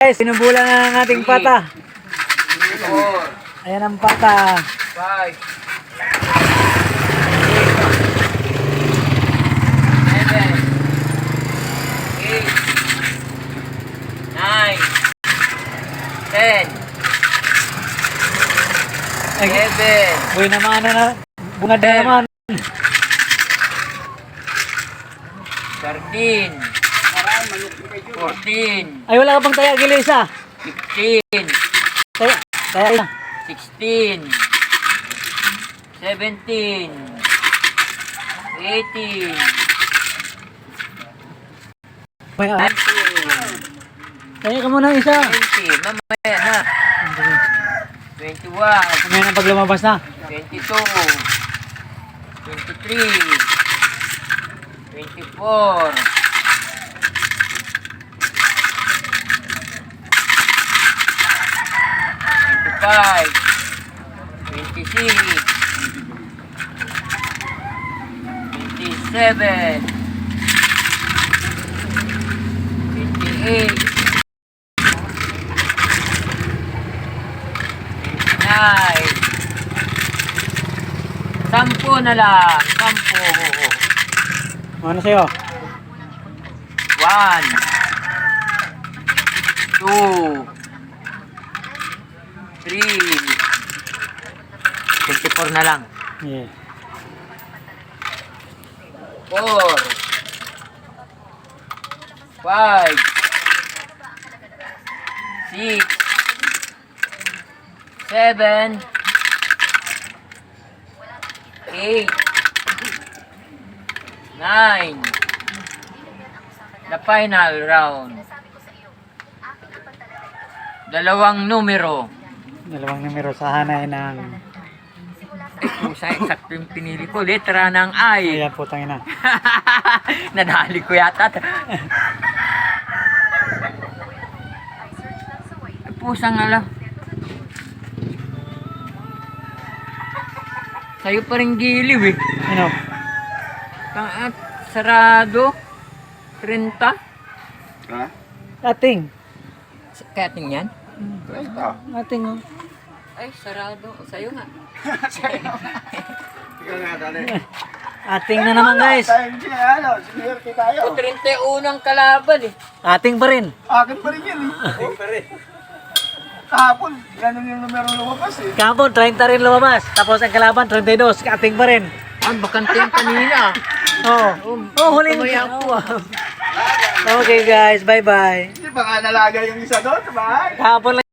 Guys, sinubulan na ng ating pata. 4, Ayan ang pata. 5, 7, 8, 9, 10, 11, Buhay naman na. Bungad na naman. 13, 14, Ay, wala ka pang taya, Gilisa. 15, Taya. 16, 17, 18, May 19, taya ka muna isa. 20, mamaya na, 21, Mamaya na pag lumabas na. 22, 23, 24, 25, 26, 27, 28, 29, 10 na lang, 10. Ano sa'yo? 1, 2, 3, 24 na lang. Yeah. 4, 5, 6, 7, 8, 9, the final round. Dalawang numero. Dalawang numero sa hanay ng... Pusa, eksakto yung pinili ko. Letra ng I. Ayan po, tangina. Nadali ko yata. Pusang ala. Sa'yo pa rin giliw eh. Ano? At sarado. 30. Ha? Ating. Kating yan? Ito. Ating, oh. Ay, sarado. Sa'yo nga. Ikaw nga, dali. Ating na naman, guys. Tayo siya, ano, sinirti tayo. O, 31 ang kalaban eh. Ating pa rin. Akin pa rin yan eh. Akin pa rin. Kahapon, ganun yung numero lumabas eh. Kahapon, 30 rin lumabas. Tapos ang kalaban, 32. Ating pa rin. Ah, bakante yung kanina. Oh, huling. Okay, guys. Bye-bye. Hindi ba nga nalaga yung isa doon sa bahay? Kahapon lang.